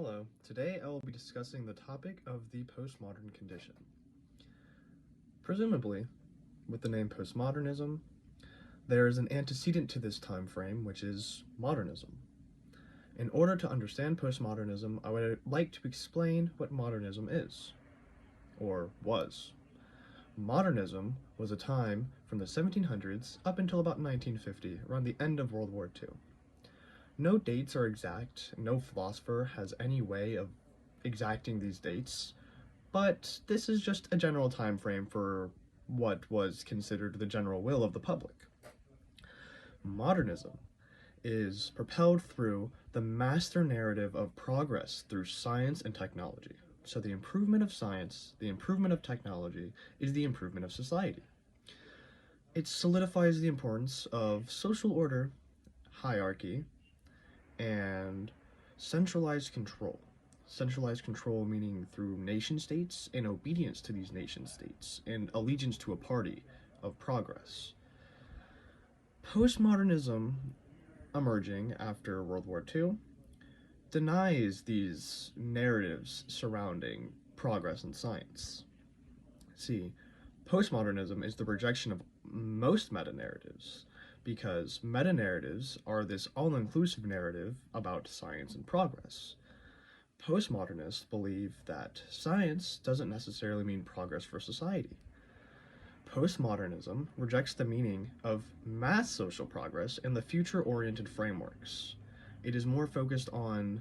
Hello, today I will be discussing the topic of the postmodern condition. Presumably, with the name postmodernism, there is an antecedent to this time frame, which is modernism. In order to understand postmodernism, I would like to explain what modernism is, or was. Modernism was a time from the 1700s up until about 1950, around the end of World War II. No dates are exact, no philosopher has any way of exacting these dates, but this is just a general time frame for what was considered the general will of the public. Modernism is propelled through the master narrative of progress through science and technology. So the improvement of science, the improvement of technology, is the improvement of society. It solidifies the importance of social order, hierarchy, and centralized control. Centralized control meaning through nation states and obedience to these nation states and allegiance to a party of progress. Postmodernism, emerging after World War II, denies these narratives surrounding progress in science. See, postmodernism is the rejection of most meta-narratives, because meta-narratives are this all-inclusive narrative about science and progress. Postmodernists believe that science doesn't necessarily mean progress for society. Postmodernism rejects the meaning of mass social progress in the future-oriented frameworks. It is more focused on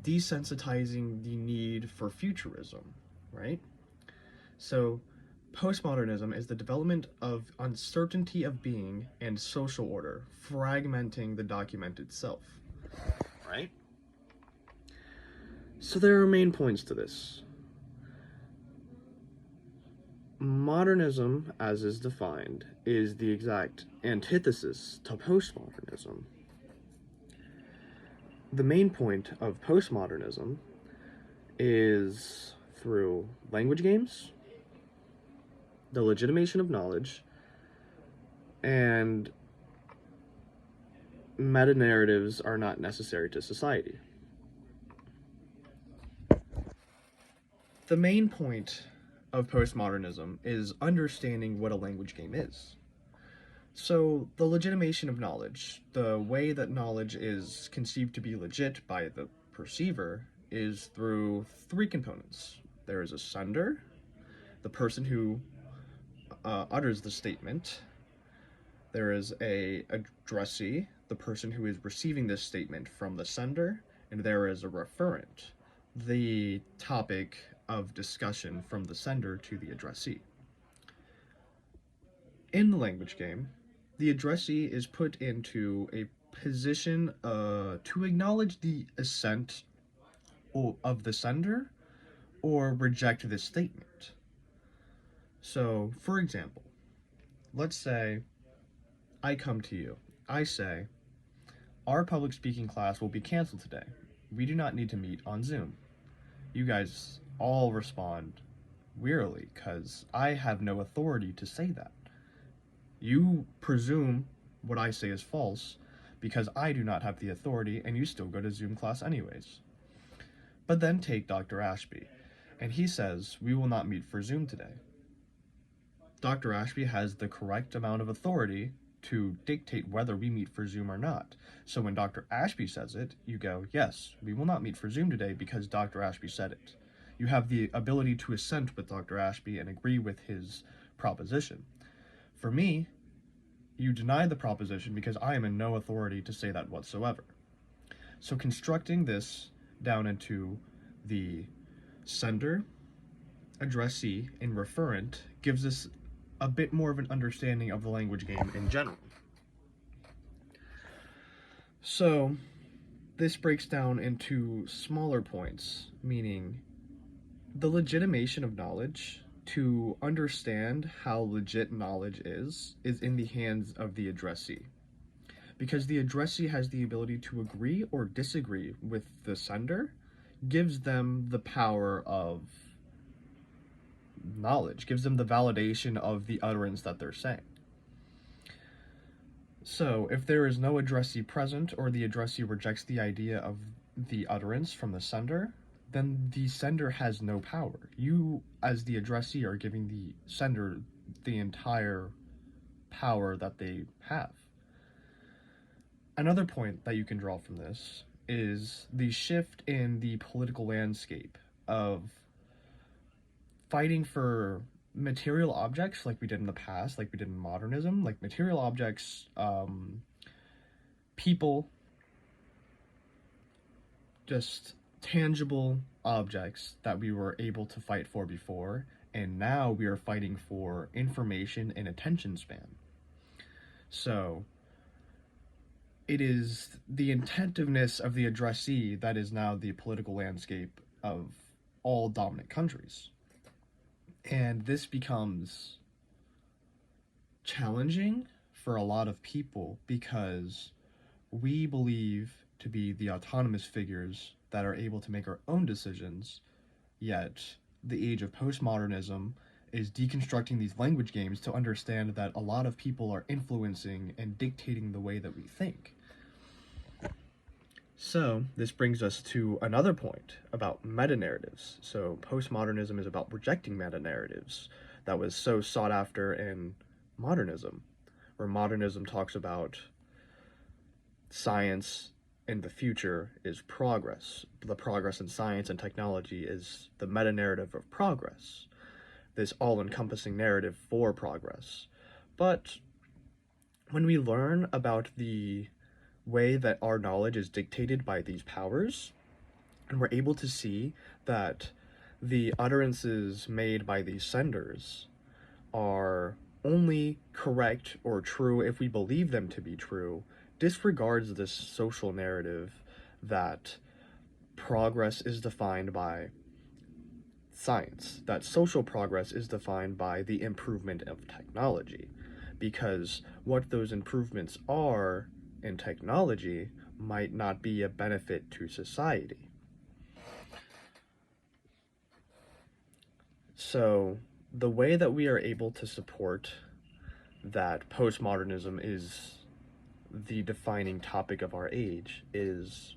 desensitizing the need for futurism, right? So, postmodernism is the development of uncertainty of being and social order, fragmenting the document itself, right? So there are main points to this. Modernism, as is defined, is the exact antithesis to postmodernism. The main point of postmodernism is through language games, the legitimation of knowledge, and meta-narratives are not necessary to society. The main point of postmodernism is understanding what a language game is. So, the legitimation of knowledge, the way that knowledge is conceived to be legit by the perceiver, is through three components. There is a sender, the person who utters the statement. There is a addressee, the person who is receiving this statement from the sender, and there is a referent, the topic of discussion from the sender to the addressee. In the language game, the addressee is put into a position to acknowledge the assent of the sender or reject this statement. So, for example, let's say I come to you. I say, our public speaking class will be canceled today. We do not need to meet on Zoom. You guys all respond wearily because I have no authority to say that. You presume what I say is false because I do not have the authority and you still go to Zoom class anyways. But then take Dr. Ashby, and he says we will not meet for Zoom today. Dr. Ashby has the correct amount of authority to dictate whether we meet for Zoom or not. So when Dr. Ashby says it, you go, yes, we will not meet for Zoom today because Dr. Ashby said it. You have the ability to assent with Dr. Ashby and agree with his proposition. For me, you deny the proposition because I am in no authority to say that whatsoever. So constructing this down into the sender, addressee, and referent gives us a bit more of an understanding of the language game in general. So, this breaks down into smaller points, meaning the legitimation of knowledge. To understand how legit knowledge is in the hands of the addressee. Because the addressee has the ability to agree or disagree with the sender, gives them the power of knowledge, gives them the validation of the utterance that they're saying. So, if there is no addressee present or the addressee rejects the idea of the utterance from the sender, then the sender has no power. You, as the addressee, are giving the sender the entire power that they have. Another point that you can draw from this is the shift in the political landscape of fighting for material objects like we did in the past, like we did in modernism, like material objects, people, just tangible objects that we were able to fight for before, and now we are fighting for information and attention span. So it is the intentiveness of the addressee that is now the political landscape of all dominant countries. And this becomes challenging for a lot of people because we believe to be the autonomous figures that are able to make our own decisions, yet the age of postmodernism is deconstructing these language games to understand that a lot of people are influencing and dictating the way that we think. So this brings us to another point about metanarratives. So postmodernism is about rejecting metanarratives that was so sought after in modernism, where modernism talks about science in the future is progress. The progress in science and technology is the meta-narrative of progress, this all-encompassing narrative for progress. But when we learn about the way that our knowledge is dictated by these powers, and we're able to see that the utterances made by these senders are only correct or true if we believe them to be true, disregards this social narrative that progress is defined by science, that social progress is defined by the improvement of technology, because what those improvements are in technology might not be a benefit to society. So the way that we are able to support that postmodernism is the defining topic of our age is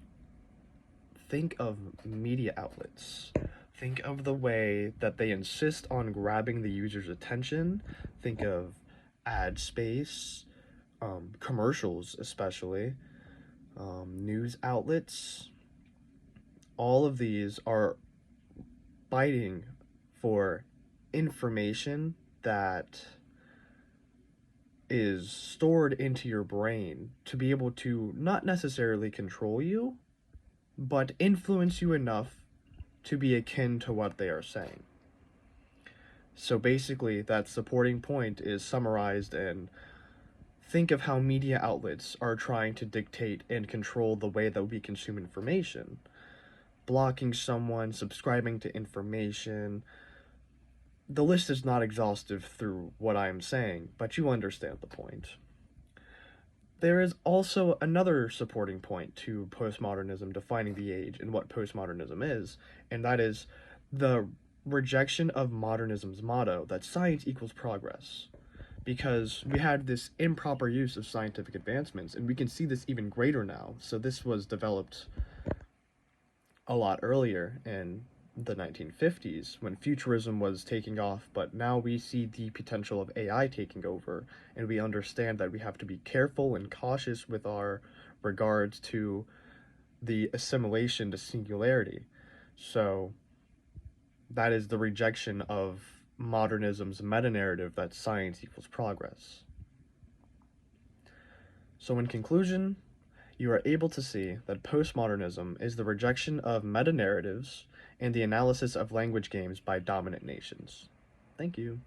think of media outlets. Think of the way that they insist on grabbing the user's attention. Think of ad space, commercials especially, news outlets. All of these are fighting for information that is stored into your brain to be able to not necessarily control you, but influence you enough to be akin to what they are saying. So basically, that supporting point is summarized in think of how media outlets are trying to dictate and control the way that we consume information. Blocking someone, subscribing to information. The list is not exhaustive through what I am saying, but you understand the point. There is also another supporting point to postmodernism defining the age and what postmodernism is, and that is the rejection of modernism's motto that science equals progress. Because we had this improper use of scientific advancements, and we can see this even greater now. So this was developed a lot earlier in the 1950s when futurism was taking off, but now we see the potential of AI taking over, and we understand that we have to be careful and cautious with our regards to the assimilation to singularity. So that is the rejection of modernism's meta-narrative that science equals progress. So in conclusion, you are able to see that postmodernism is the rejection of meta-narratives and the analysis of language games by dominant nations. Thank you.